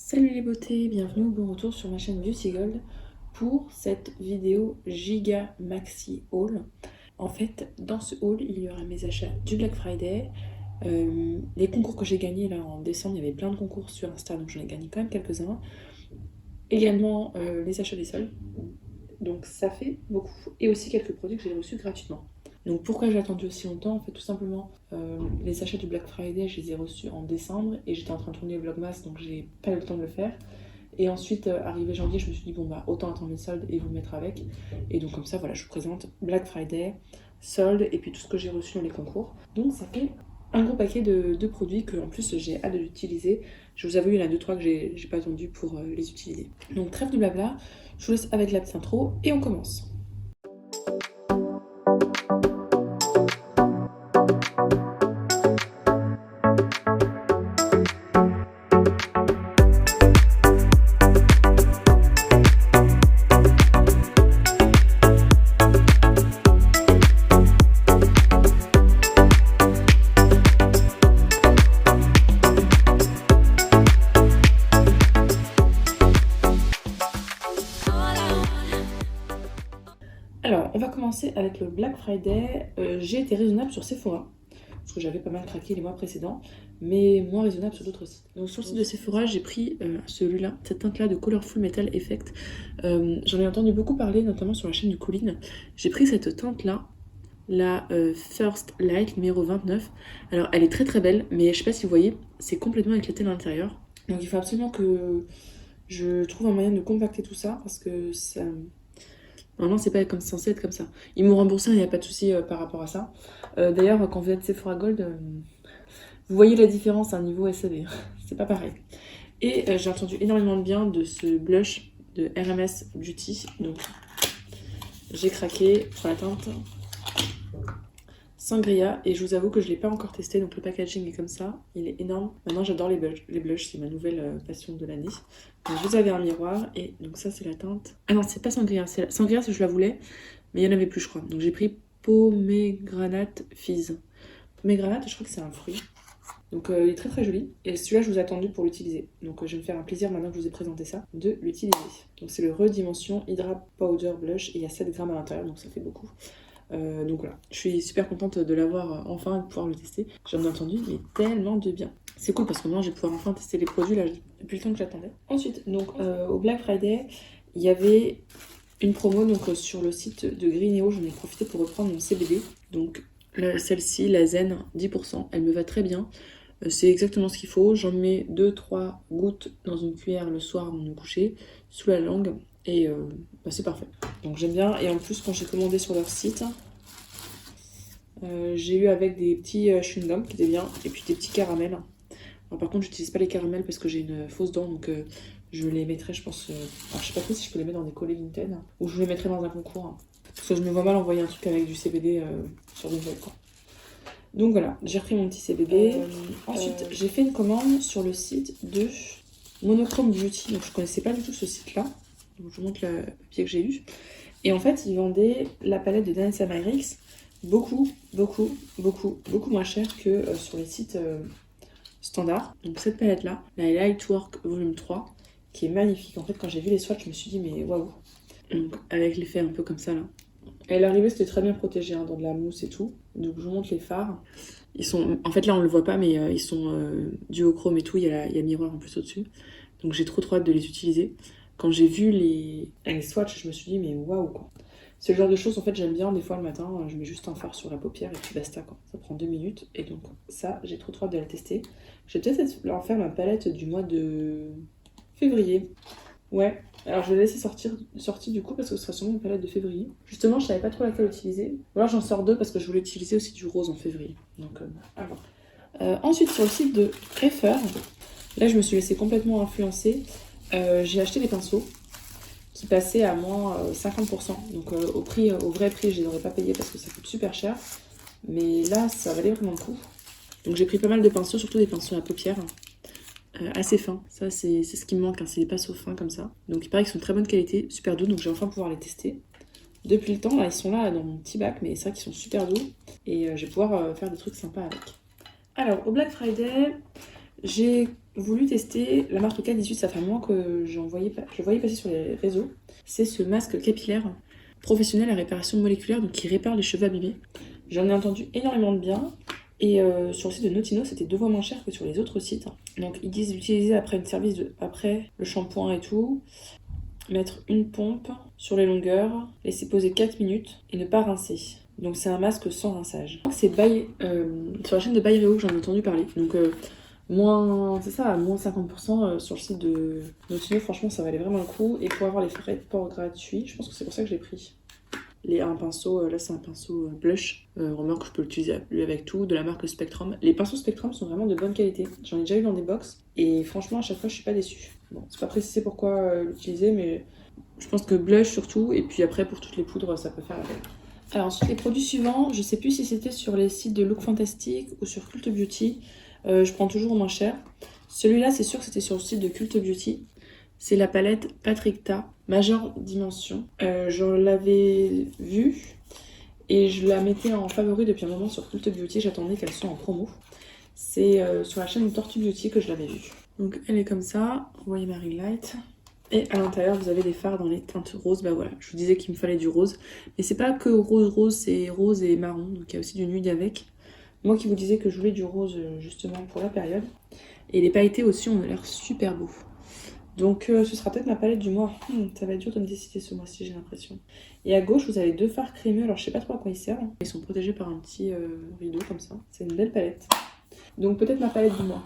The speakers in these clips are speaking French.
Salut les beautés, bienvenue ou bon retour sur ma chaîne Beauty Gold pour cette vidéo giga maxi haul. En fait, dans ce haul, il y aura mes achats du Black Friday, les concours que j'ai gagnés là en décembre. Il y avait plein de concours sur Insta, donc j'en ai gagné quand même quelques-uns. Également les achats des soldes, donc ça fait beaucoup. Et aussi quelques produits que j'ai reçus gratuitement. Donc pourquoi j'ai attendu aussi longtemps? En fait, tout simplement, les achats du Black Friday, je les ai reçus en décembre et j'étais en train de tourner le Vlogmas, donc j'ai pas eu le temps de le faire. Et ensuite, arrivé janvier, je me suis dit, bon bah autant attendre les soldes et vous mettre avec. Et donc comme ça, voilà, je vous présente Black Friday, soldes et puis tout ce que j'ai reçu dans les concours. Donc ça fait un gros paquet de produits que en plus j'ai hâte d'utiliser. Je vous avoue, il y en a 2-3 que j'ai pas attendu pour les utiliser. Donc trêve de blabla, je vous laisse avec la petite intro et on commence. Alors, on va commencer avec le Black Friday. J'ai été raisonnable sur Sephora, parce que j'avais pas mal craqué les mois précédents, mais moins raisonnable sur d'autres sites. Donc sur le site de Sephora, j'ai pris celui-là, cette teinte-là de Colorful Metal Effect. J'en ai entendu beaucoup parler, notamment sur la chaîne du Colline. J'ai pris cette teinte-là, la First Light numéro 29. Alors, elle est très très belle, mais je sais pas si vous voyez, c'est complètement éclaté à l'intérieur. Donc il faut absolument que je trouve un moyen de compacter tout ça, parce que ça... Normalement, c'est pas comme censé être comme ça. Ils m'ont remboursé, il n'y a pas de souci par rapport à ça. D'ailleurs, quand vous êtes Sephora Gold, vous voyez la différence à un niveau SAV. C'est pas pareil. Et j'ai entendu énormément de bien de ce blush de RMS Beauty. Donc, j'ai craqué pour la teinte Sangria. Et je vous avoue que je ne l'ai pas encore testé. Donc, le packaging est comme ça. Il est énorme. Maintenant, j'adore les blushs. C'est ma nouvelle passion de l'année. Donc, vous avez un miroir. Et donc, ça, c'est la teinte. Ah non, c'est pas Sangria. Sangria, je la voulais. Mais il n'y en avait plus, je crois. Donc, j'ai pris Pomegranate Fizz. Pomegranate, je crois que c'est un fruit. Donc il est très très joli. Et celui-là, je vous ai attendu pour l'utiliser. Donc je vais me faire un plaisir, maintenant que je vous ai présenté ça, de l'utiliser. Donc c'est le Redimension Hydra Powder Blush. Et il y a 7 grammes à l'intérieur, donc ça fait beaucoup. Donc voilà, je suis super contente de l'avoir enfin, de pouvoir le tester. J'en ai entendu, mais tellement de bien. C'est cool parce que maintenant, je vais pouvoir enfin tester les produits là, depuis le temps que j'attendais. Ensuite, donc au Black Friday, il y avait une promo donc, sur le site de Greeneo. J'en ai profité pour reprendre mon CBD. Donc celle-ci, la Zen 10%, elle me va très bien. C'est exactement ce qu'il faut. J'en mets 2-3 gouttes dans une cuillère le soir avant de me coucher, sous la langue, et bah, c'est parfait. Donc j'aime bien. Et en plus, quand j'ai commandé sur leur site, j'ai eu avec des petits chewing-gums qui étaient bien, et puis des petits caramels. Alors, par contre, j'utilise pas les caramels parce que j'ai une fausse dent, donc je les mettrai, je pense. Alors, je sais pas trop si je peux les mettre dans des collets Vinted, ou je les mettrai dans un concours. Parce que je me vois mal envoyer un truc avec du CBD sur des quoi. Donc voilà, j'ai repris mon petit CBD. Ensuite, j'ai fait une commande sur le site de Monochrome Beauty. Donc je connaissais pas du tout ce site-là. Donc je vous montre le papier que j'ai eu. Et en fait, ils vendaient la palette de Danessa Myrix beaucoup moins cher que sur les sites standards. Donc cette palette-là, la Lightwork Volume 3, qui est magnifique. En fait, quand j'ai vu les swatchs, je me suis dit, mais waouh. Donc avec l'effet un peu comme ça là. Et l'arrivée, c'était très bien protégé hein, dans de la mousse et tout. Donc je vous montre les fards. Ils sont, en fait là on le voit pas, mais ils sont duochrome et tout. Il y a le miroir en plus au-dessus. Donc j'ai trop hâte de les utiliser. Quand j'ai vu les swatchs, je me suis dit mais waouh quoi. C'est le genre de choses en fait j'aime bien. Des fois le matin, je mets juste un fard sur la paupière et puis basta quoi. Ça prend 2 minutes et donc ça j'ai trop hâte de la tester. Je vais peut-être leur faire ma palette du mois de février. Ouais, alors je vais laisser sortir du coup parce que ce sera sûrement une palette de février. Justement, je savais pas trop laquelle utiliser. Ou alors j'en sors 2 parce que je voulais utiliser aussi du rose en février. Donc, à voir. Ensuite, sur le site de Prefer, là je me suis laissée complètement influencer. J'ai acheté des pinceaux qui passaient à moins 50%. Donc au vrai prix, je les aurais pas payés parce que ça coûte super cher. Mais là, ça valait vraiment le coup. Donc j'ai pris pas mal de pinceaux, surtout des pinceaux à paupières. Assez fins, ça c'est ce qui me manque, hein. C'est des pinceaux fins comme ça. Donc il paraît qu'ils sont de très bonne qualité, super doux, donc je vais enfin pouvoir les tester. Depuis le temps, là ils sont là dans mon petit bac, mais c'est vrai qu'ils sont super doux et je vais pouvoir faire des trucs sympas avec. Alors au Black Friday, j'ai voulu tester la marque K18, ça fait un moment que je voyais passer sur les réseaux. C'est ce masque capillaire professionnel à réparation moléculaire, donc qui répare les cheveux abîmés. J'en ai entendu énormément de bien. Et sur le site de Notino, c'était 2 fois moins cher que sur les autres sites. Donc ils disent l'utiliser après après le shampoing et tout. Mettre une pompe sur les longueurs, laisser poser 4 minutes et ne pas rincer. Donc c'est un masque sans rinçage. C'est sur la chaîne de Bayreo que j'en ai entendu parler. Donc c'est ça, à moins 50% sur le site de Notino. Franchement, ça valait vraiment le coup. Et pour avoir les frais de port gratuits, je pense que c'est pour ça que je l'ai pris. Un pinceau, là c'est un pinceau blush, remarque que je peux l'utiliser avec tout, de la marque Spectrum. Les pinceaux Spectrum sont vraiment de bonne qualité. J'en ai déjà eu dans des box et franchement à chaque fois je suis pas déçue. Bon, c'est pas précisé pourquoi l'utiliser, mais je pense que blush surtout, et puis après pour toutes les poudres ça peut faire avec. Alors ensuite les produits suivants, je sais plus si c'était sur les sites de Look Fantastic ou sur Cult Beauty, je prends toujours au moins cher. Celui-là c'est sûr que c'était sur le site de Cult Beauty. C'est la palette Patricta Major Dimension. Je l'avais vue et je la mettais en favori depuis un moment sur Cult Beauty. J'attendais qu'elle soit en promo. C'est sur la chaîne Tortue Beauty que je l'avais vue. Donc elle est comme ça. Vous voyez ma ring light. Et à l'intérieur, vous avez des fards dans les teintes roses. Bah voilà, je vous disais qu'il me fallait du rose. Mais c'est pas que rose, c'est rose et marron. Donc il y a aussi du nude avec. Moi qui vous disais que je voulais du rose justement pour la période. Et les pailletés aussi ont l'air super beaux. Donc ce sera peut-être ma palette du mois. Ça va être dur de me décider ce mois-ci, j'ai l'impression. Et à gauche, vous avez 2 fards crémeux. Alors je sais pas trop à quoi ils servent. Ils sont protégés par un petit rideau comme ça. C'est une belle palette. Donc peut-être ma palette du mois.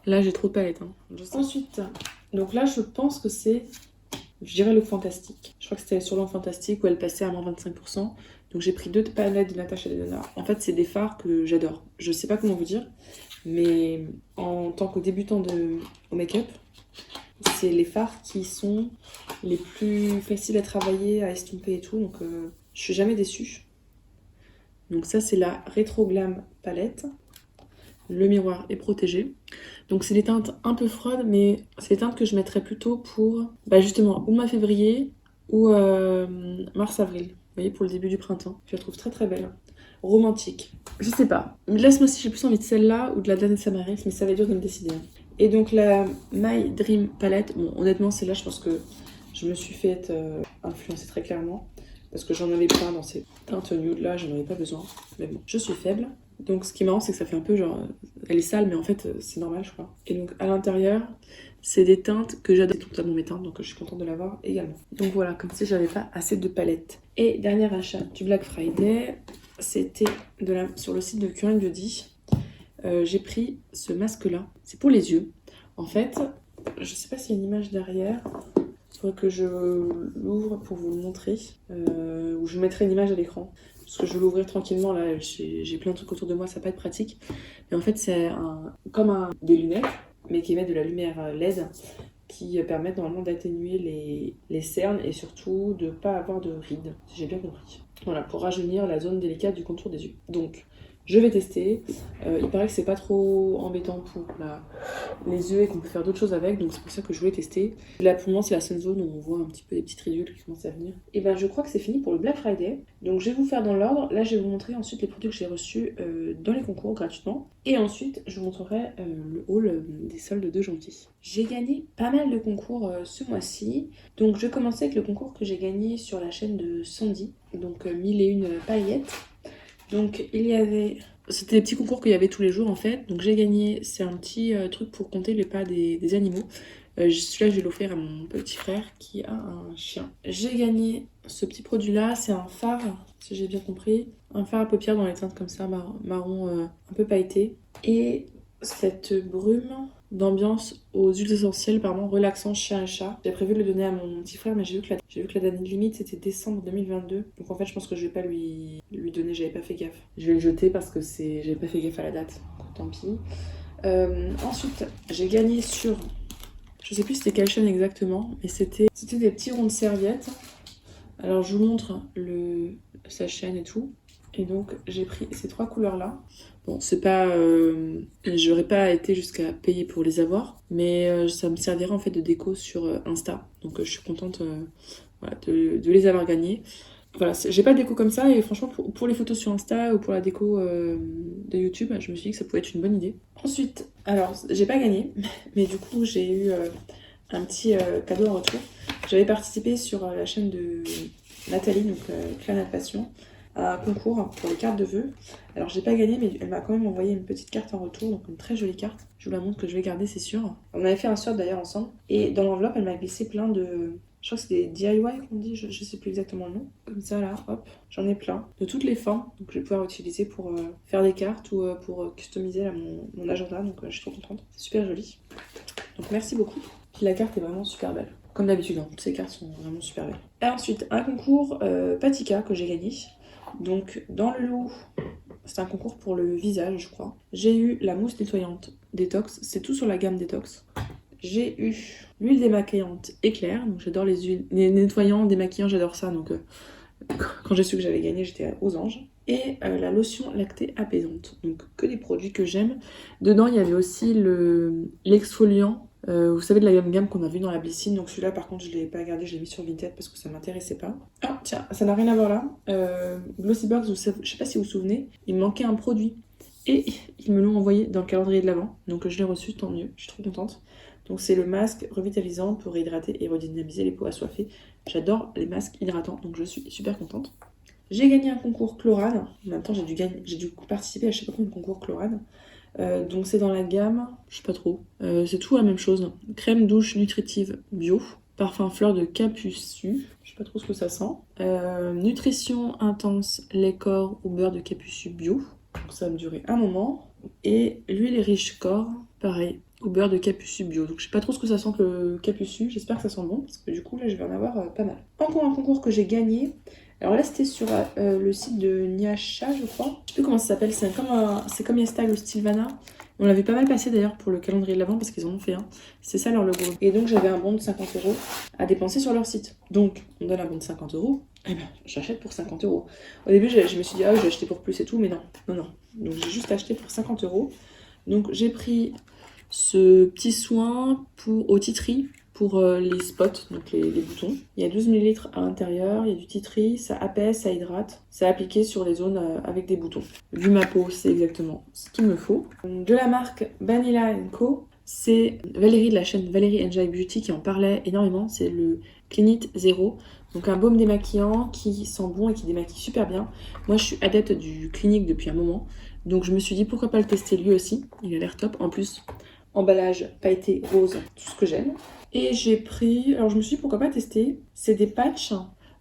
Là j'ai trop de palettes. Ensuite, donc là je pense que c'est, je dirais le Fantastique. Je crois que c'était sur le Fantastique où elle passait à moins 25%. Donc j'ai pris 2 palettes de Natasha Denona. En fait c'est des fards que j'adore. Je sais pas comment vous dire. Mais en tant que débutant au make-up, c'est les fards qui sont les plus faciles à travailler, à estomper et tout, donc je suis jamais déçue. Donc ça c'est la Retro Glam palette. Le miroir est protégé. Donc c'est des teintes un peu froides, mais c'est des teintes que je mettrais plutôt pour justement ou mois-février ou mars-avril. Vous voyez, pour le début du printemps. Je la trouve très très belle. Romantique. Je sais pas. Là ce mois-ci j'ai plus envie de celle-là ou de la Danette Samaris, mais ça va être dur de me décider. Et donc la My Dream palette, bon honnêtement celle-là je pense que je me suis fait influencer très clairement parce que j'en avais plein dans ces teintes nude là, j'en avais pas besoin, mais bon, je suis faible. Donc ce qui est marrant c'est que ça fait un peu genre, elle est sale mais en fait c'est normal je crois. Et donc à l'intérieur c'est des teintes que j'adore, c'est totalement mes teintes donc je suis contente de l'avoir également. Donc voilà, comme si j'avais pas assez de palettes. Et dernier achat du Black Friday, c'était sur le site de Current Beauty. J'ai pris ce masque là, c'est pour les yeux. En fait, je sais pas s'il y a une image derrière, il faudrait que je l'ouvre pour vous le montrer, ou je mettrai une image à l'écran, parce que je vais l'ouvrir tranquillement là, j'ai plein de trucs autour de moi, ça va pas être pratique. Mais en fait c'est comme des lunettes, mais qui émettent de la lumière LED, qui permettent normalement d'atténuer les cernes et surtout de pas avoir de rides, si j'ai bien compris. Voilà, pour rajeunir la zone délicate du contour des yeux. Donc, je vais tester. Il paraît que c'est pas trop embêtant pour les yeux et qu'on peut faire d'autres choses avec, donc c'est pour ça que je voulais tester. Là pour moi c'est la seule zone où on voit un petit peu des petites ridules qui commencent à venir. Et je crois que c'est fini pour le Black Friday. Donc je vais vous faire dans l'ordre. Là je vais vous montrer ensuite les produits que j'ai reçus dans les concours gratuitement. Et ensuite je vous montrerai le haul des soldes de janvier. J'ai gagné pas mal de concours ce mois-ci. Donc je vais commencer avec le concours que j'ai gagné sur la chaîne de Sandy. Donc 1001 paillettes. Donc il y avait... C'était des petits concours qu'il y avait tous les jours en fait. Donc j'ai gagné, c'est un petit truc pour compter les pas des animaux. Celui-là je vais l'offrir à mon petit frère qui a un chien. J'ai gagné ce petit produit là, c'est un fard, si j'ai bien compris. Un fard à paupières dans les teintes comme ça, marron un peu pailleté. Et cette brume d'ambiance aux huiles essentielles, relaxant chien et chat. J'ai prévu de le donner à mon petit frère, mais j'ai vu que la date limite c'était décembre 2022. Donc en fait, je pense que je vais pas lui donner, j'avais pas fait gaffe. Je vais le jeter parce que j'avais pas fait gaffe à la date. Donc, tant pis. Ensuite, j'ai gagné sur, je sais plus c'était quelle chaîne exactement, mais c'était des petits ronds de serviettes. Alors je vous montre sa chaîne et tout. Et donc j'ai pris ces 3 couleurs là. Bon, c'est pas... j'aurais pas été jusqu'à payer pour les avoir, mais ça me servirait en fait de déco sur Insta. Donc je suis contente de les avoir gagnés. Voilà, j'ai pas de déco comme ça et franchement pour les photos sur Insta ou pour la déco de YouTube, je me suis dit que ça pouvait être une bonne idée. Ensuite, alors j'ai pas gagné, mais du coup j'ai eu un petit cadeau en retour. J'avais participé sur la chaîne de Nathalie, donc Clan Passion, à un concours pour les cartes de vœux. Alors j'ai pas gagné, mais elle m'a quand même envoyé une petite carte en retour, donc une très jolie carte. Je vous la montre que je vais garder, c'est sûr. On avait fait un swap d'ailleurs ensemble, et dans l'enveloppe elle m'a glissé plein de... Je crois que c'est des DIY qu'on dit, je sais plus exactement le nom. Comme ça là, hop, j'en ai plein, de toutes les formes. Donc je vais pouvoir utiliser pour faire des cartes ou pour customiser là, mon agenda, donc je suis trop contente. C'est super joli. Donc merci beaucoup. Puis la carte est vraiment super belle. Comme d'habitude, hein, toutes ces cartes sont vraiment super belles. Et ensuite, un concours Patika que j'ai gagné. Donc dans le lot, c'est un concours pour le visage, je crois. J'ai eu la mousse nettoyante Détox, c'est tout sur la gamme Détox. J'ai eu l'huile démaquillante éclair, donc j'adore les huiles, les nettoyants, démaquillants, j'adore ça. Donc quand j'ai su que j'avais gagné, j'étais aux anges. Et la lotion lactée apaisante, donc que des produits que j'aime. Dedans, il y avait aussi l'exfoliant. Vous savez, de la gamme qu'on a vu dans la Blécine. Donc celui-là par contre je ne l'ai pas gardé, je l'ai mis sur Vinted parce que ça ne m'intéressait pas. Ah tiens, ça n'a rien à voir là. Glossybox, je ne sais pas si vous vous souvenez, il me manquait un produit. Et ils me l'ont envoyé dans le calendrier de l'Avent. Donc je l'ai reçu, tant mieux, je suis trop contente. Donc c'est le masque revitalisant pour hydrater et redynamiser les peaux assoiffées. J'adore les masques hydratants, donc je suis super contente. J'ai gagné un concours Chlorane. Maintenant j'ai dû participer à je sais pas combien de concours Chlorane. Donc c'est dans la gamme, je sais pas trop, c'est tout la même chose. Crème douche nutritive bio, parfum fleur de capucine, je sais pas trop ce que ça sent. Nutrition intense lait corps au beurre de capucine bio, donc ça va me durer un moment. Et l'huile riche corps, pareil, au beurre de capucine bio. Donc je sais pas trop ce que ça sent que le capucine, j'espère que ça sent bon, parce que du coup là je vais en avoir pas mal. Encore un concours que j'ai gagné. Alors là, c'était sur le site de Nyasha, je crois. Je sais plus comment ça s'appelle, c'est comme Yastag ou Stilvana. On l'avait pas mal passé d'ailleurs pour le calendrier de l'Avent parce qu'ils en ont fait un. C'est ça leur logo. Et donc j'avais un bon de 50 € à dépenser sur leur site. Donc on donne un bon de 50 €. Eh ben, j'achète pour 50 €. Au début, je me suis dit, ah, je vais acheter pour plus et tout, mais non. Donc j'ai juste acheté pour 50 €. Donc j'ai pris ce petit soin au tea tree pour les spots, donc les boutons. Il y a 12 ml à l'intérieur, il y a du tea tree, ça apaise, ça hydrate. C'est appliqué sur les zones avec des boutons. Vu ma peau, c'est exactement ce qu'il me faut. De la marque Vanilla Co, c'est Valérie de la chaîne Valérie Enjoy Beauty qui en parlait énormément. C'est le Clinique Zero. Donc un baume démaquillant qui sent bon et qui démaquille super bien. Moi je suis adepte du Clinique depuis un moment. Donc je me suis dit pourquoi pas le tester lui aussi. Il a l'air top. En plus, emballage pailleté rose, tout ce que j'aime. Et j'ai pris, alors je me suis dit pourquoi pas tester, c'est des patchs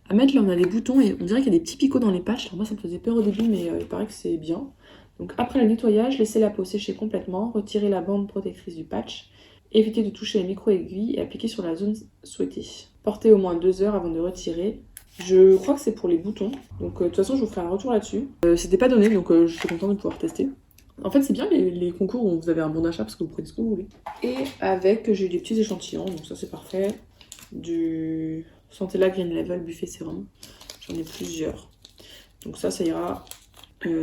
à mettre là, on a des boutons et on dirait qu'il y a des petits picots dans les patchs. Alors moi ça me faisait peur au début mais il paraît que c'est bien. Donc après le nettoyage, laissez la peau sécher complètement, retirez la bande protectrice du patch, évitez de toucher les micro-aiguilles et appliquez sur la zone souhaitée. Portez au moins 2 heures avant de retirer. Je crois que c'est pour les boutons, donc de toute façon je vous ferai un retour là-dessus. C'était pas donné donc je suis contente de pouvoir tester. En fait, c'est bien les concours où vous avez un bon d'achat parce que vous prenez ce que vous voulez. Et avec, j'ai eu des petits échantillons, donc ça c'est parfait. Du Santella Green Level Buffet Sérum. J'en ai plusieurs. Donc ça ira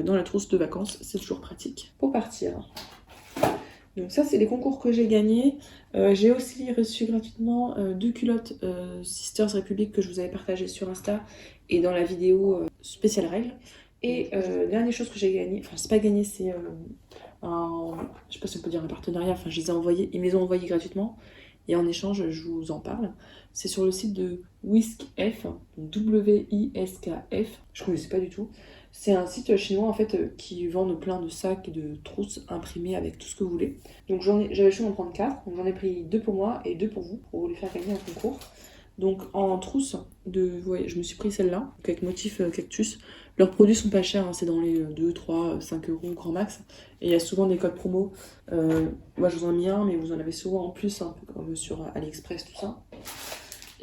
dans la trousse de vacances. C'est toujours pratique pour partir. Donc ça, c'est les concours que j'ai gagnés. J'ai aussi reçu gratuitement 2 culottes Sisters Republic que je vous avais partagées sur Insta et dans la vidéo spéciale règles. Et dernière chose que j'ai gagné, enfin c'est pas gagné, c'est je sais pas si on peut dire un partenariat, enfin je les ai envoyés, ils me les ont envoyés gratuitement et en échange je vous en parle. C'est sur le site de WhiskF, WISKF, je connaissais pas du tout. C'est un site chinois en fait qui vend plein de sacs et de trousses imprimées avec tout ce que vous voulez. Donc j'avais choisi d'en prendre 4, donc j'en ai pris 2 pour moi et 2 pour vous les faire gagner un concours. Donc en trousse, vous voyez, je me suis pris celle-là, avec motif cactus. Leurs produits sont pas chers, hein, c'est dans les 2, 3, 5 € grand max. Et il y a souvent des codes promo. Moi je vous en ai mis un, mais vous en avez souvent en plus, un peu comme sur AliExpress, tout ça.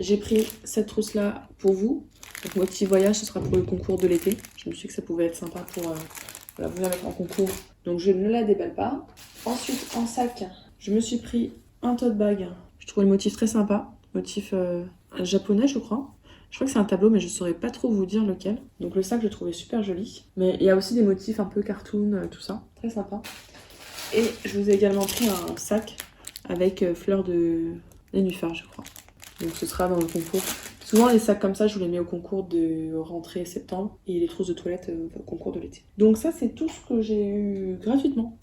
J'ai pris cette trousse-là pour vous. Donc motif voyage, ce sera pour le concours de l'été. Je me suis dit que ça pouvait être sympa pour vous la mettre en concours. Donc je ne la déballe pas. Ensuite, en sac, je me suis pris un tote bag. Je trouve le motif très sympa. Motif japonais, je crois. Je crois que c'est un tableau, mais je ne saurais pas trop vous dire lequel. Donc le sac, je le trouvais super joli. Mais il y a aussi des motifs un peu cartoon, tout ça. Très sympa. Et je vous ai également pris un sac avec fleurs de nénuphar, je crois. Donc ce sera dans le concours. Souvent les sacs comme ça, je vous les mets au concours de rentrée septembre et les trousses de toilette au concours de l'été. Donc ça, c'est tout ce que j'ai eu gratuitement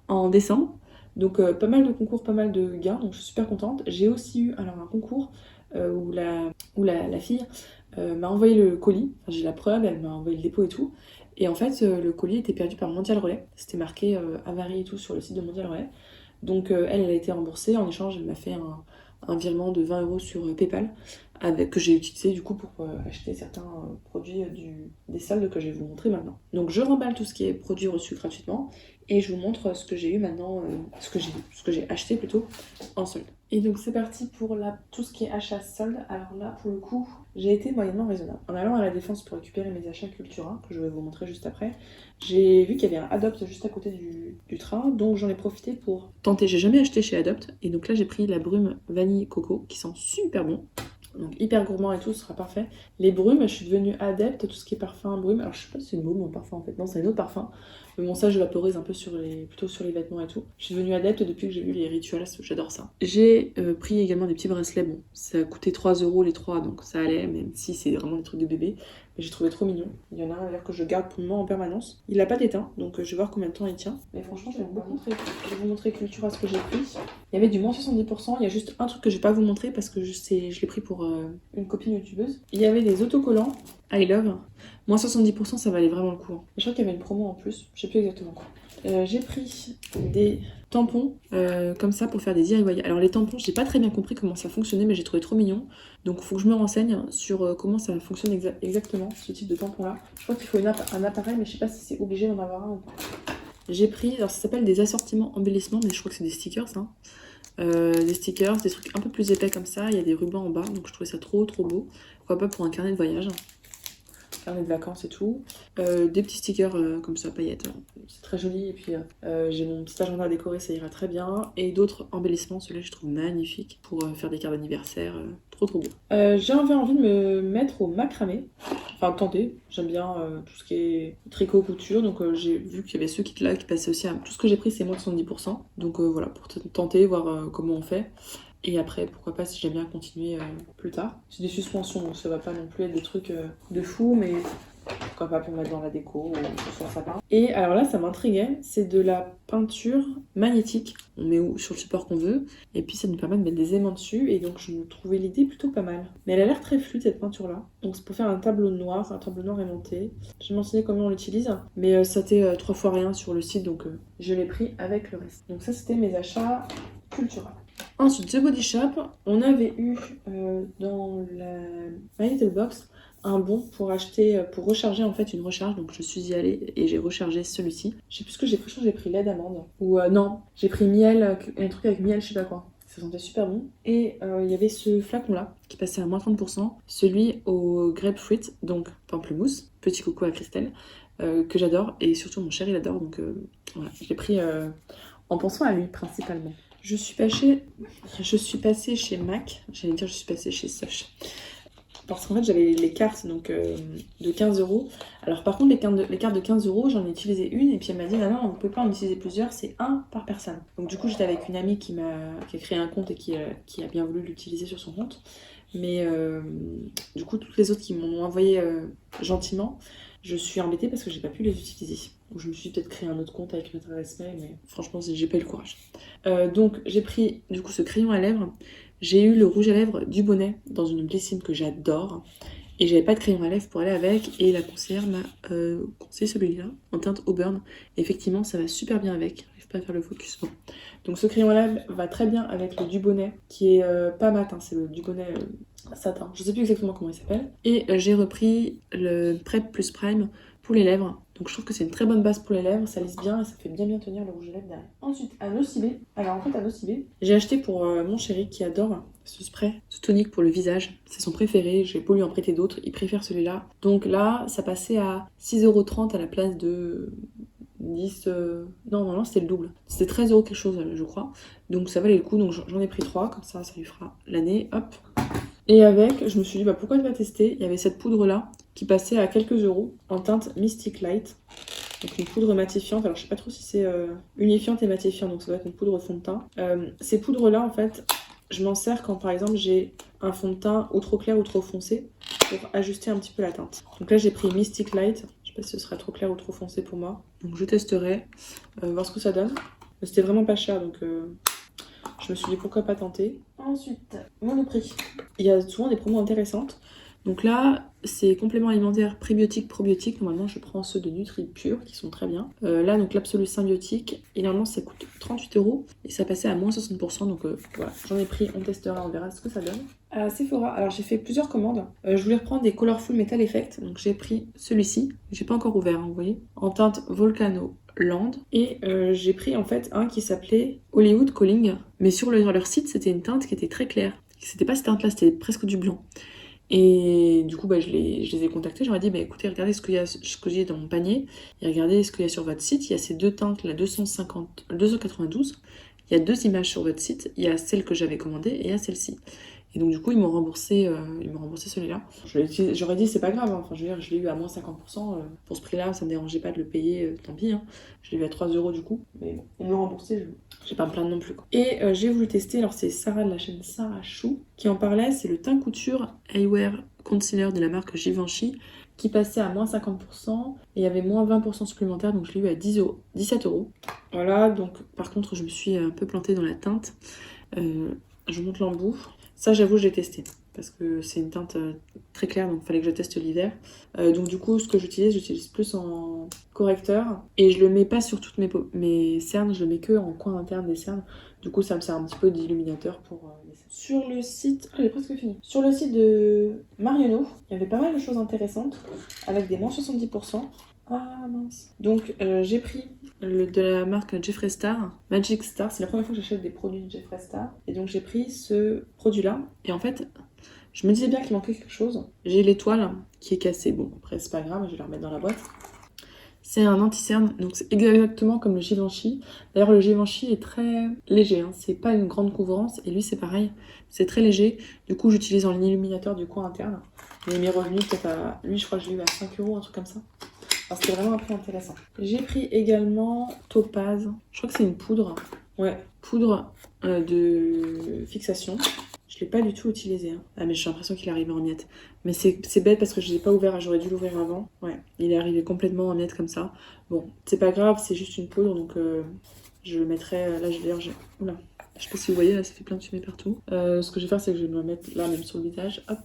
en décembre. Donc pas mal de concours, pas mal de gains, donc je suis super contente. J'ai aussi eu alors un concours où la fille m'a envoyé le colis. Enfin, j'ai la preuve, elle m'a envoyé le dépôt et tout. Et en fait, le colis était perdu par Mondial Relais. C'était marqué avarie et tout sur le site de Mondial Relais. Donc elle a été remboursée. En échange, elle m'a fait un virement de 20 € sur PayPal que j'ai utilisé du coup pour acheter certains produits des soldes que je vais vous montrer maintenant. Donc je remballe tout ce qui est produit reçu gratuitement et je vous montre ce que j'ai eu maintenant, ce que j'ai acheté plutôt en solde. Et donc c'est parti pour tout ce qui est achat solde. Alors là pour le coup j'ai été moyennement raisonnable. En allant à la Défense pour récupérer mes achats Cultura, que je vais vous montrer juste après, j'ai vu qu'il y avait un Adopt juste à côté du train, donc j'en ai profité pour tenter. J'ai jamais acheté chez Adopt, et donc là j'ai pris la brume vanille coco qui sent super bon. Donc hyper gourmand et tout, ce sera parfait. Les brumes, je suis devenue adepte à tout ce qui est parfum brume. Alors je sais pas si c'est une brume ou un parfum en fait, non c'est un autre parfum. Mais bon ça je vaporise un peu plutôt sur les vêtements et tout. Je suis devenue adepte depuis que j'ai vu les Rituals, j'adore ça. J'ai pris également des petits bracelets, bon ça a coûté 3 € les 3, donc ça allait, même si c'est vraiment des trucs de bébé. Mais j'ai trouvé trop mignon. Il y en a un d'ailleurs que je garde pour le moment en permanence. Il n'a pas d'éteint, donc je vais voir combien de temps il tient. Mais franchement je vais vous montrer Cultura ce que j'ai pris. Il y avait du moins 70%, il y a juste un truc que je vais pas vous montrer parce que je l'ai pris pour une copine youtubeuse. Il y avait des autocollants I Love, moins 70%, ça valait vraiment le coup. Je crois qu'il y avait une promo en plus, je sais plus exactement quoi. J'ai pris des tampons comme ça pour faire des DIY. Alors les tampons, j'ai pas très bien compris comment ça fonctionnait, mais j'ai trouvé trop mignon. Donc il faut que je me renseigne sur comment ça fonctionne exactement, ce type de tampon là. Je crois qu'il faut un appareil, mais je sais pas si c'est obligé d'en avoir un ou pas. J'ai pris, alors ça s'appelle des assortiments embellissements, mais je crois que c'est des stickers, hein. Des stickers, des trucs un peu plus épais comme ça, il y a des rubans en bas, donc je trouvais ça trop beau. Pourquoi pas pour un carnet de voyage, carnet de vacances et tout. Des petits stickers comme ça, paillettes, c'est très joli. Et puis j'ai mon petit agenda décoré, ça ira très bien. Et d'autres embellissements, celui-là je trouve magnifique pour faire des cartes d'anniversaire, trop beau. J'avais envie de me mettre au macramé, enfin tenter, j'aime bien tout ce qui est tricot, couture, donc j'ai vu qu'il y avait ce kit-là qui passait aussi à... Tout ce que j'ai pris c'est moins de 70%, donc voilà, pour tenter, voir comment on fait. Et après, pourquoi pas si j'aime bien continuer plus tard. C'est des suspensions, donc ça va pas non plus être des trucs de fou, mais pourquoi pas pour mettre dans la déco ou sur le sapin. Et alors là, ça m'intriguait, c'est de la peinture magnétique. On met sur le support qu'on veut, et puis ça nous permet de mettre des aimants dessus, et donc je me trouvais l'idée plutôt pas mal. Mais elle a l'air très fluide cette peinture-là. Donc c'est pour faire un tableau noir aimanté. Je vais m'enseigner comment on l'utilise, mais ça était 3 fois rien sur le site, donc je l'ai pris avec le reste. Donc ça, c'était mes achats Cultura. Ensuite, The Body Shop, on avait eu dans la My Little Box un bon pour acheter, pour recharger en fait une recharge. Donc je suis y allée et j'ai rechargé celui-ci. Je sais plus ce que j'ai pris, je crois que j'ai pris lait d'amande. Ou non, j'ai pris miel, un truc avec miel, je sais pas quoi. Ça sentait super bon. Et il y avait ce flacon-là qui passait à moins 30%, celui au grapefruit, donc pamplemousse, petit coucou à Christelle, que j'adore. Et surtout mon chéri l'adore, donc voilà, je l'ai pris en pensant à lui principalement. Je suis passée chez MAC, j'allais dire je suis passée chez Soch. Parce qu'en fait j'avais les cartes donc, de 15 €. Alors par contre les cartes de 15 €, j'en ai utilisé une et puis elle m'a dit non, on ne peut pas en utiliser plusieurs, c'est un par personne. Donc du coup j'étais avec une amie qui a créé un compte et qui a bien voulu l'utiliser sur son compte. Mais du coup toutes les autres qui m'en ont envoyé gentiment, je suis embêtée parce que j'ai pas pu les utiliser. Ou je me suis peut-être créé un autre compte avec notre adresse mail, mais franchement, j'ai pas eu le courage. Donc, j'ai pris du coup ce crayon à lèvres. J'ai eu le rouge à lèvres du Bonnet dans une Blissim que j'adore. Et j'avais pas de crayon à lèvres pour aller avec. Et la conseillère m'a conseillé celui-là en teinte Auburn. Et effectivement, ça va super bien avec. J'arrive pas à faire le focus. Bon. Donc, ce crayon à lèvres va très bien avec le Dubonnet qui est pas mat, hein, c'est le Dubonnet satin. Je sais plus exactement comment il s'appelle. Et j'ai repris le Prep Plus Prime pour les lèvres. Donc je trouve que c'est une très bonne base pour les lèvres, ça lisse bien et ça fait bien tenir le rouge à lèvres derrière. Ensuite, à Nocibé. Alors en fait à Nocibé, j'ai acheté pour mon chéri qui adore ce spray, ce tonique pour le visage. C'est son préféré, j'ai beau lui en prêter d'autres, il préfère celui-là. Donc là, ça passait à 6,30 € à la place de 10... Non, c'était le double. C'était 13 € quelque chose, je crois. Donc ça valait le coup, donc j'en ai pris 3, comme ça lui fera l'année, hop. Et avec, je me suis dit, pourquoi ne pas tester? Il y avait cette poudre-là qui passait à quelques euros en teinte Mystic Light. Donc une poudre matifiante. Alors je sais pas trop si c'est unifiante et matifiante, donc ça doit être une poudre fond de teint. Ces poudres-là, en fait, je m'en sers quand par exemple j'ai un fond de teint ou trop clair ou trop foncé pour ajuster un petit peu la teinte. Donc là j'ai pris Mystic Light, je sais pas si ce sera trop clair ou trop foncé pour moi. Donc je testerai, voir ce que ça donne. C'était vraiment pas cher donc je me suis dit pourquoi pas tenter. Ensuite, Monoprix. Il y a souvent des promos intéressantes. Donc là, c'est compléments alimentaires prébiotiques, probiotiques. Normalement, je prends ceux de Nutri Pure qui sont très bien. Là, donc l'Absolu Symbiotique. Et normalement, ça coûte 38 € et ça passait à moins 60%. Donc voilà, j'en ai pris, on testera, on verra ce que ça donne. À Sephora, alors j'ai fait plusieurs commandes. Je voulais reprendre des Colorful Metal Effect. Donc j'ai pris celui-ci. J'ai pas encore ouvert, hein, vous voyez. En teinte Volcano Land. Et j'ai pris en fait un qui s'appelait Hollywood Calling. Mais sur leur site, c'était une teinte qui était très claire. C'était pas cette teinte-là, c'était presque du blanc. Et du coup, je les ai contactés. J'aurais dit, écoutez, regardez ce que j'ai dans mon panier. Et regardez ce qu'il y a sur votre site. Il y a ces deux teintes, la 292. Il y a 2 images sur votre site. Il y a celle que j'avais commandée et il y a celle-ci. Et donc du coup, ils m'ont remboursé celui-là. J'aurais dit, c'est pas grave. Hein. Enfin, je veux dire, je l'ai eu à moins 50%. Pour ce prix-là, ça me dérangeait pas de le payer. Tant pis. Hein. Je l'ai eu à 3 € du coup. Mais bon, ils m'ont remboursé. Je vais pas me plaindre non plus. Quoi. Et j'ai voulu tester. Alors, c'est Sarah de la chaîne Sarah Chou qui en parlait. C'est le teint couture Eyewear Concealer de la marque Givenchy qui passait à moins 50% et il y avait moins 20% supplémentaire. Donc, je l'ai eu à 17 €. Voilà. Donc, par contre, je me suis un peu plantée dans la teinte. Je monte l'embout. Ça, j'avoue, j'ai testé parce que c'est une teinte très claire, donc il fallait que je teste l'hiver. Donc du coup, ce que j'utilise plus en correcteur et je le mets pas sur toutes mes cernes, je le mets que en coin interne des cernes. Du coup, ça me sert un petit peu d'illuminateur pour les cernes. Sur le site, j'ai presque fini. Sur le site de Marionneau, il y avait pas mal de choses intéressantes avec des moins 70%. Ah mince. Donc j'ai pris de la marque Jeffree Star, Magic Star. C'est la première fois que j'achète des produits de Jeffree Star. Et donc j'ai pris ce produit-là. Et en fait, je me disais bien qu'il manquait quelque chose. J'ai l'étoile qui est cassée. Bon, après c'est pas grave, je vais la remettre dans la boîte. C'est un anti-cerne, donc c'est exactement comme le Givenchy. D'ailleurs, le Givenchy est très léger, hein. C'est pas une grande couvrance. Et lui, c'est pareil, c'est très léger. Du coup, j'utilise en illuminateur du coin interne. Mais mes revenus, peut-être à... Lui, je crois que je l'ai eu à 5 €, un truc comme ça. Alors c'était vraiment un prix intéressant. J'ai pris également Topaz. Je crois que c'est une poudre. Ouais, poudre de fixation. Je l'ai pas du tout utilisé. Hein. Ah mais j'ai l'impression qu'il est arrivé en miettes. Mais c'est bête parce que je l'ai pas ouvert. J'aurais dû l'ouvrir avant. Ouais, il est arrivé complètement en miettes comme ça. Bon, c'est pas grave, c'est juste une poudre. Donc je le mettrai... Là, oula. Je sais pas si vous voyez, là, ça fait plein de fumée partout. Ce que je vais faire, c'est que je vais me le mettre là, même sur le visage. Hop.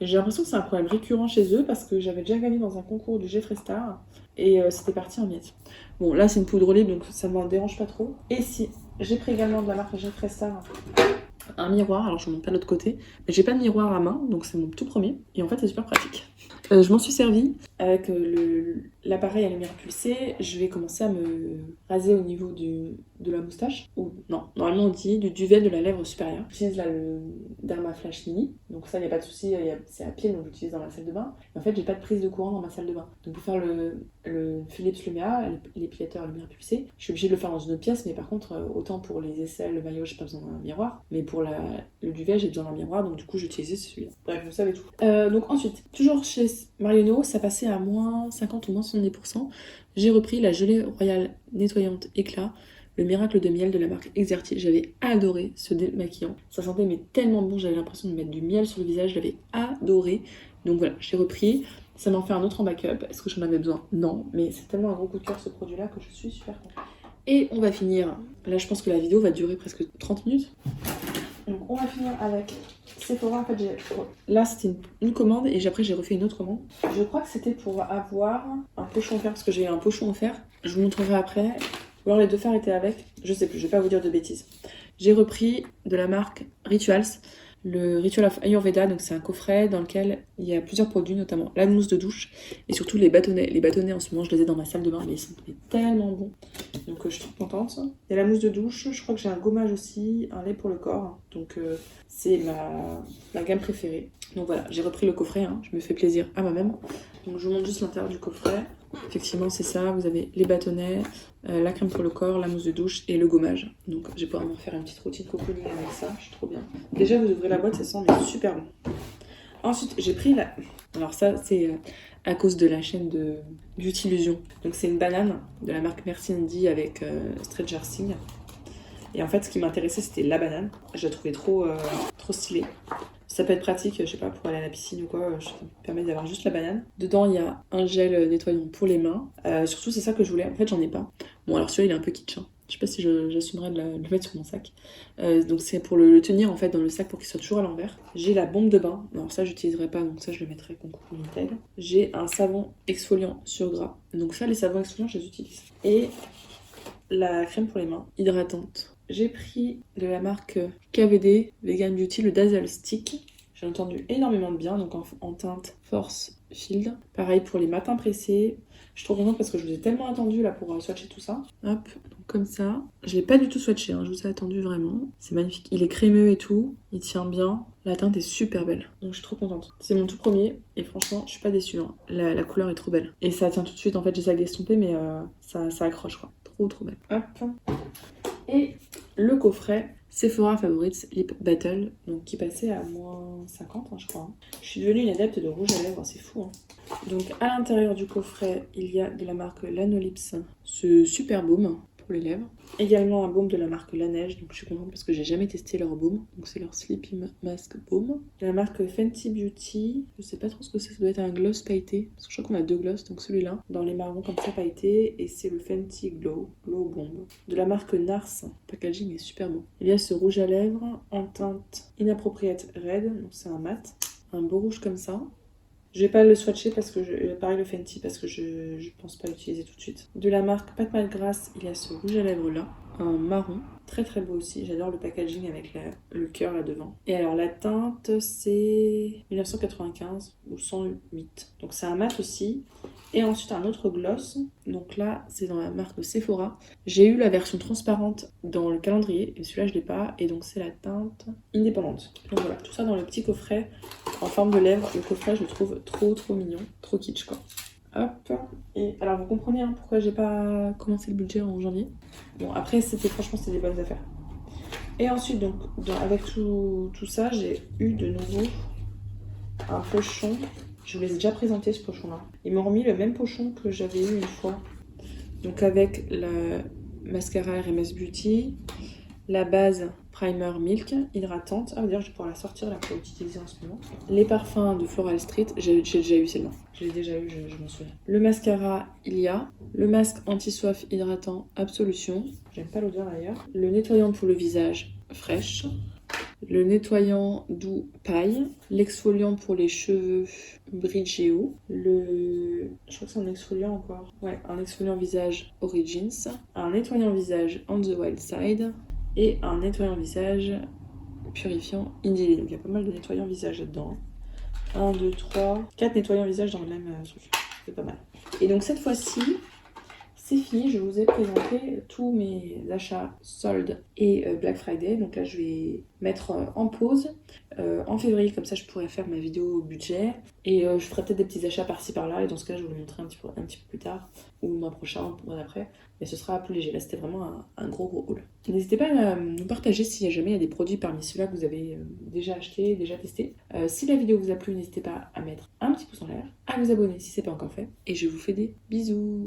Et j'ai l'impression que c'est un problème récurrent chez eux parce que j'avais déjà gagné dans un concours du Jeffree Star et c'était parti en miettes. Bon, là, c'est une poudre libre, donc ça ne m'en dérange pas trop. Et si, j'ai pris également de la marque Jeffree Star un miroir. Alors, je ne montre pas de l'autre côté. Mais j'ai pas de miroir à main, donc c'est mon tout premier. Et en fait, c'est super pratique. Je m'en suis servi avec l'appareil à lumière pulsée. Je vais commencer à me raser au niveau de la moustache. Ou non, normalement on dit du duvet de la lèvre supérieure. J'utilise là le Derma Flash Mini. Donc ça, il n'y a pas de souci, c'est à pied, donc j'utilise dans la salle de bain. Et en fait, j'ai pas de prise de courant dans ma salle de bain. Donc pour faire le Philips Lumea, l'épilateur à lumière pulsée, je suis obligée de le faire dans une autre pièce. Mais par contre, autant pour les aisselles, le maillot, j'ai pas besoin d'un miroir. Mais pour le duvet, j'ai besoin d'un miroir. Donc du coup, j'ai utilisé celui-là. Bref, vous savez tout. Donc ensuite, toujours chez Marionneau, ça passait à moins 50 ou moins 70%. J'ai repris la gelée royale nettoyante éclat, le miracle de miel de la marque Exertil. J'avais adoré ce démaquillant. Ça sentait mais tellement bon, j'avais l'impression de mettre du miel sur le visage, je l'avais adoré. Donc voilà, j'ai repris. Ça m'en fait un autre en backup. Est-ce que j'en avais besoin? Non, mais c'est tellement un gros coup de cœur ce produit-là que je suis super contente. Et on va finir. Là, je pense que la vidéo va durer presque 30 minutes. Donc on va finir avec Sephora. En fait, là c'était une commande et après j'ai refait une autre commande. Je crois que c'était pour avoir un pochon offert parce que j'ai eu un pochon offert. Je vous montrerai après. Ou alors les deux fers étaient avec. Je sais plus, je vais pas vous dire de bêtises. J'ai repris de la marque Rituals le Ritual of Ayurveda, donc c'est un coffret dans lequel il y a plusieurs produits, notamment la mousse de douche et surtout les bâtonnets. Les bâtonnets en ce moment je les ai dans ma salle de bain, mais ils sont tellement bons. Donc je suis trop contente. Il y a la mousse de douche, je crois que j'ai un gommage aussi, un lait pour le corps. Donc c'est ma gamme préférée. Donc voilà, j'ai repris le coffret, hein. Je me fais plaisir à moi-même. Donc je vous montre juste l'intérieur du coffret. Effectivement c'est ça, vous avez les bâtonnets, la crème pour le corps, la mousse de douche et le gommage. Donc je vais pouvoir me faire une petite routine cocooning avec ça, je suis trop bien. Déjà vous ouvrez la boîte, ça sent mais super bon. Ensuite j'ai pris la... Alors ça c'est à cause de la chaîne de Beautyillusion. Donc c'est une banane de la marque Merci Andy avec Stranger Things. Et en fait ce qui m'intéressait c'était la banane. Je la trouvais trop stylée. Ça peut être pratique, je sais pas, pour aller à la piscine ou quoi, ça me permet d'avoir juste la banane. Dedans, il y a un gel nettoyant pour les mains. Surtout, c'est ça que je voulais. En fait, j'en ai pas. Bon, alors celui-là, il est un peu kitsch. Hein. Je sais pas si j'assumerais de le mettre sur mon sac. Donc c'est pour le tenir en fait dans le sac pour qu'il soit toujours à l'envers. J'ai la bombe de bain. Alors ça, j'utiliserai pas, donc ça, je le mettrai concours Vinted. J'ai un savon exfoliant sur gras. Donc ça, les savons exfoliants, je les utilise. Et la crème pour les mains, hydratante. J'ai pris de la marque KVD Vegan Beauty le Dazzle Stick. J'ai entendu énormément de bien, donc en teinte Force Field. Pareil pour les matins pressés. Je suis trop contente parce que je vous ai tellement attendu là pour swatcher tout ça. Hop, donc comme ça. Je l'ai pas du tout swatché, hein, je vous ai attendu vraiment. C'est magnifique. Il est crémeux et tout, il tient bien. La teinte est super belle, donc je suis trop contente. C'est mon tout premier et franchement, je suis pas déçue. Hein. La couleur est trop belle. Et ça tient tout de suite, en fait, j'essaie de l'estomper, mais ça accroche quoi. Trop belle. Hop. Et le coffret Sephora Favorites Lip Battle, donc qui passait à moins 50, hein, je crois. Je suis devenue une adepte de rouge à lèvres, c'est fou. Hein. Donc à l'intérieur du coffret, il y a de la marque Lanolips, ce super baume pour les lèvres. Également un baume de la marque La Neige, donc je suis contente parce que j'ai jamais testé leur baume. Donc c'est leur Sleeping Mask Baume. De la marque Fenty Beauty, je sais pas trop ce que c'est, ça doit être un gloss pailleté. Parce que je crois qu'on a 2 gloss, donc celui-là, dans les marrons comme ça pailletés. Et c'est le Fenty Glow Bomb. De la marque Nars, le packaging est super beau. Il y a ce rouge à lèvres en teinte Inappropriate Red, donc c'est un mat. Un beau rouge comme ça. Je vais pas le swatcher parce que pareil le Fenty parce que je pense pas l'utiliser tout de suite. De la marque Pat McGrath, il y a ce rouge à lèvres là, un marron, très beau aussi. J'adore le packaging avec le cœur là devant. Et alors la teinte c'est 1995 ou 108. Donc c'est un mat aussi. Et ensuite un autre gloss. Donc là c'est dans la marque Sephora. J'ai eu la version transparente dans le calendrier et celui-là je l'ai pas. Et donc c'est la teinte indépendante. Donc voilà, tout ça dans le petit coffret en forme de lèvres. Le coffret je le trouve trop mignon, trop kitsch quoi. Hop. Et alors vous comprenez hein, pourquoi j'ai pas commencé le budget en janvier. Bon après franchement c'était des bonnes affaires. Et ensuite donc avec tout ça j'ai eu de nouveau un pochon. Je vous l'ai déjà présenté ce pochon là. Ils m'ont remis le même pochon que j'avais eu une fois. Donc avec la mascara RMS Beauty, la base Primer Milk, hydratante. Ah, d'ailleurs, je vais pouvoir la sortir là pour l'utiliser en ce moment. Les parfums de Floral Street, j'ai déjà eu celle-là. Je l'ai déjà eu, je m'en souviens. Le mascara Ilia. Le masque anti-soif hydratant Absolution. J'aime pas l'odeur d'ailleurs. Le nettoyant pour le visage Fresh. Le nettoyant doux Paille. L'exfoliant pour les cheveux Bridgeo. Je crois que c'est un exfoliant encore. Ouais, un exfoliant visage Origins. Un nettoyant visage On the Wild Side. Et un nettoyant visage purifiant Indie. Donc il y a pas mal de nettoyants visage là-dedans. 1, 2, 3, 4 nettoyants visage dans le même truc. C'est pas mal. Et donc cette fois-ci, c'est fini. Je vous ai présenté tous mes achats soldes et Black Friday. Donc là, je vais mettre en pause. En février, comme ça, je pourrais faire ma vidéo budget. Et je ferai peut-être des petits achats par-ci par-là. Et dans ce cas, je vais vous le montrer un petit peu plus tard. Ou le mois prochain, ou le mois d'après. Mais ce sera plus léger. Là, c'était vraiment un gros haul. N'hésitez pas à nous partager si jamais il y a des produits parmi ceux-là que vous avez déjà achetés, déjà testés. Si la vidéo vous a plu, n'hésitez pas à mettre un petit pouce en l'air, à vous abonner si ce n'est pas encore fait. Et je vous fais des bisous.